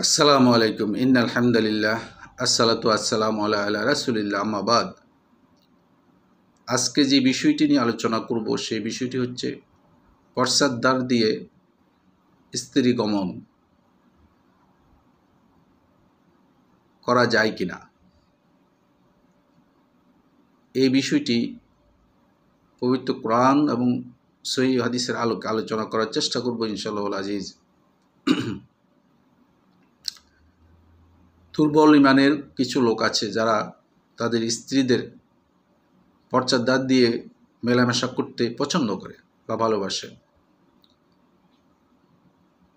আসসালামু আলাইকুম ইন্নাল হামদুলিল্লাহ আসসালাতু আসসালামু আলা রাসূলিল্লাহ আম্মা বাদ। আজকে যে বিষয়টি নিয়ে আলোচনা করব সেই বিষয়টি হচ্ছে পশ্চাৎদ্বার দিয়ে স্ত্রী গমন করা যায় কিনা। এই বিষয়টি পবিত্র কোরআন এবং সহিহ হাদিসের আলোকে আলোচনা করার চেষ্টা করব ইনশাআল্লাহ আজিজ। দুর্বল ইমানের কিছু লোক আছে যারা তাদের স্ত্রীদের পশ্চাৎদ্বার দিয়ে মেলামেশা করতে পছন্দ করে বা ভালোবাসে।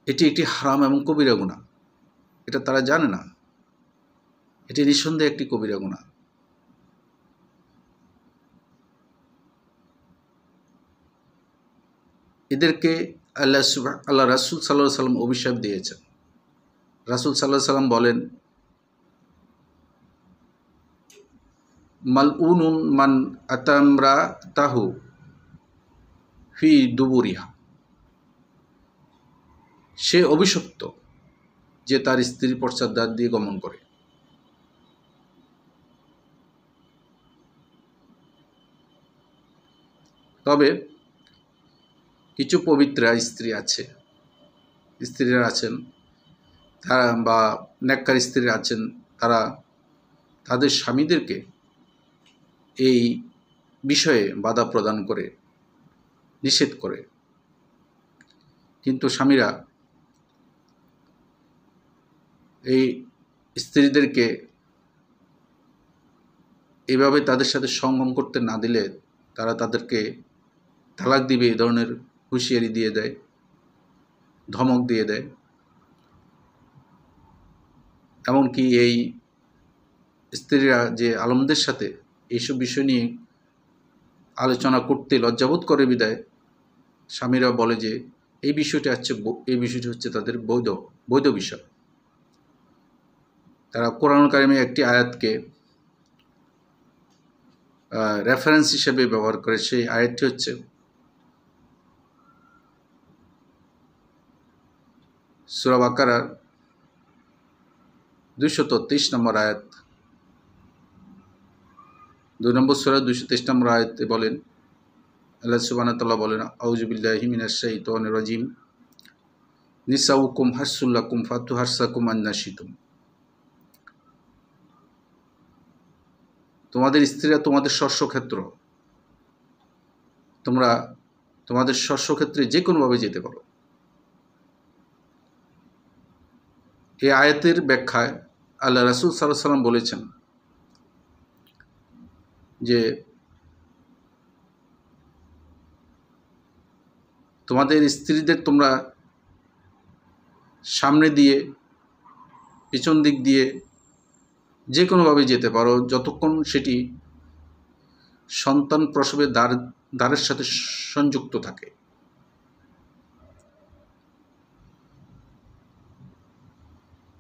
এটি একটি হারাম এবং কবিরা গুনাহ। এটা তারা জানে না। এটি নিঃসন্দেহে একটি কবিরা গুনাহ। এদেরকে আল্লাহ রাসূল সাল্লাল্লাহু আলাইহি সাল্লাম অভিশাপ দিয়েছেন। রাসূল সাল্লাল্লাহু আলাইহি সাল্লাম বলেন, মালউনুন মান আতামরাতাহু ফি দুবুরিহা। সে অভিশপ্ত যে তার স্ত্রীর পশ্চাৎদ্বার দিয়ে গমন করে। তবে কিছু পবিত্রা স্ত্রীরা আছেন তারা বা নেককার স্ত্রীরা আছেন, তারা তাদের স্বামীদেরকে এই বিষয়ে বাধা প্রদান করে, নিষেধ করে। কিন্তু স্বামীরা এই স্ত্রীদেরকে এভাবে তাদের সাথে সঙ্গম করতে না দিলে তারা তাদেরকে তালাক দিবে এই ধরনের হুঁশিয়ারি দিয়ে দেয়, ধমক দিয়ে দেয়। এমনকি এই স্ত্রীরা যে আলমদের সাথে এইসব বিষয় নিয়ে আলোচনা করতে লজ্জাবোধ করে বিদায় স্বামীরা বলে যে এই বিষয়টি হচ্ছে তাদের বৈধ বিষয়। তারা কোরআন কারিমে একটি আয়াতকে রেফারেন্স হিসেবে ব্যবহার করে। সেই আয়াতটি হচ্ছে সূরা বাকারার 223 নম্বর আয়াত। 2 নম্বর সূরা 223 নম্বর আয়াতে বলেন, আল্লাহ সুবহানাহু ওয়া তাআলা বলেন, আউযু বিল্লাহি মিনাশ শাইতানির রাজিম, নিসাউকুম হাসসুল লাকুম ফাতু হাসসাকুম আন্নাশিতুম। তোমাদের স্ত্রীরা তোমাদের শস্যক্ষেত্র, তোমরা তোমাদের শস্যক্ষেত্রে যে কোনোভাবে যেতে পারো। এই আয়াতের ব্যাখ্যায় আল্লাহ রাসূল সাল্লাল্লাহু আলাইহি সাল্লাম বলেছেন যে তোমাদের স্ত্রীদের তোমরা সামনে দিয়ে, পিছন দিক দিয়ে যে কোনোভাবে যেতে পারো, যতক্ষণ সেটি সন্তান প্রসবের দ্বারের সাথে সংযুক্ত থাকে।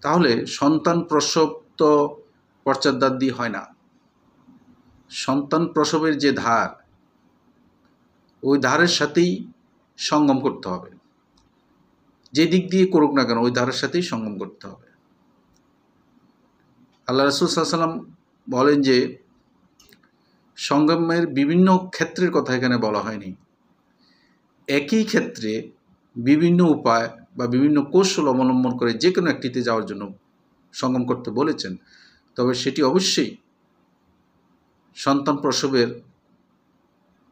তাহলে সন্তান প্রসব তো পশ্চাৎদ্বার দিয়ে হয় না। সন্তান প্রসবের যে ধার, ওই ধারের সাথেই সঙ্গম করতে হবে। যে দিক দিয়ে করুক না কেন ওই ধারের সাথেই সঙ্গম করতে হবে। আল্লাহ রাসূল সাল্লাল্লাহু আলাইহি ওয়াসাল্লাম বলেন যে সঙ্গমের বিভিন্ন ক্ষেত্রের কথা এখানে বলা হয়নি। একই ক্ষেত্রে বিভিন্ন উপায় বা বিভিন্ন কৌশল অবলম্বন করে যে কোনো একটিতে যাওয়ার জন্য সঙ্গম করতে বলেছেন। তবে সেটি অবশ্যই সন্তান প্রসবের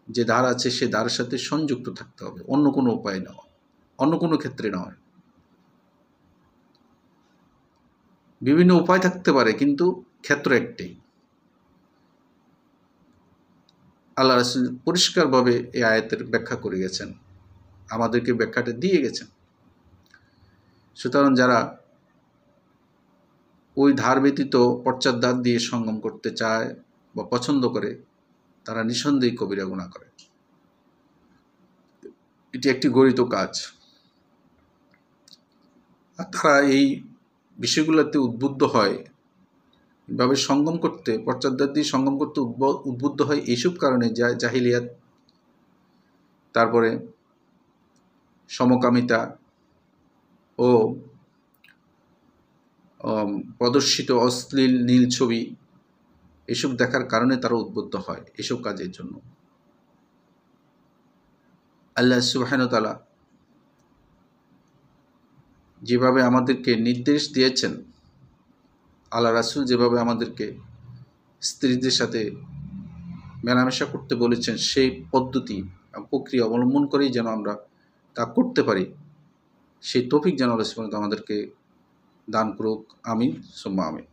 যে ধার আছে সে ধারের সাথে সংযুক্ত থাকতে হবে, অন্য কোনো উপায় নয়, অন্য কোনো ক্ষেত্রে নয়। বিভিন্ন উপায় থাকতে পারে কিন্তু ক্ষেত্র একটাই। আল্লাহ রাসূল পরিষ্কারভাবে এই আয়াতের ব্যাখ্যা করে গেছেন, আমাদেরকে ব্যাখ্যাটা দিয়ে গেছেন। সুতরাং যারা ওই ধার ব্যতীত পশ্চাৎদ্বার দিয়ে সঙ্গম করতে চায় বা পছন্দ করে তারা নিঃসন্দেহে কবিরা গুনাহ করে। এটি একটি গর্হিত কাজ। আর তারা এই বিষয়গুলোতে উদ্বুদ্ধ হয়, এভাবে সঙ্গম করতে, পশ্চাৎদ্বার দিয়ে সঙ্গম করতে উদ্বুদ্ধ হয় এইসব কারণে, জাহিলিয়াত, তারপরে সমকামিতা ও প্রদর্শিত অশ্লীল নীল ছবি এসব দেখার কারণে তারা উদ্বুদ্ধ হয় এসব কাজের জন্য। আল্লাহ সুবহানাহু ওয়া তাআলা যেভাবে আমাদেরকে নির্দেশ দিয়েছেন, আল্লাহ রাসূল যেভাবে আমাদেরকে স্ত্রীদের সাথে মেলামেশা করতে বলেছেন, সেই পদ্ধতি প্রক্রিয়া অবলম্বন করেই যেন আমরা তা করতে পারি, সেই তৌফিক যেন আল্লাহ সুবহানাহু ওয়া তাআলা আমাদেরকে দান করুক। আমিন সুম্মা আমিন।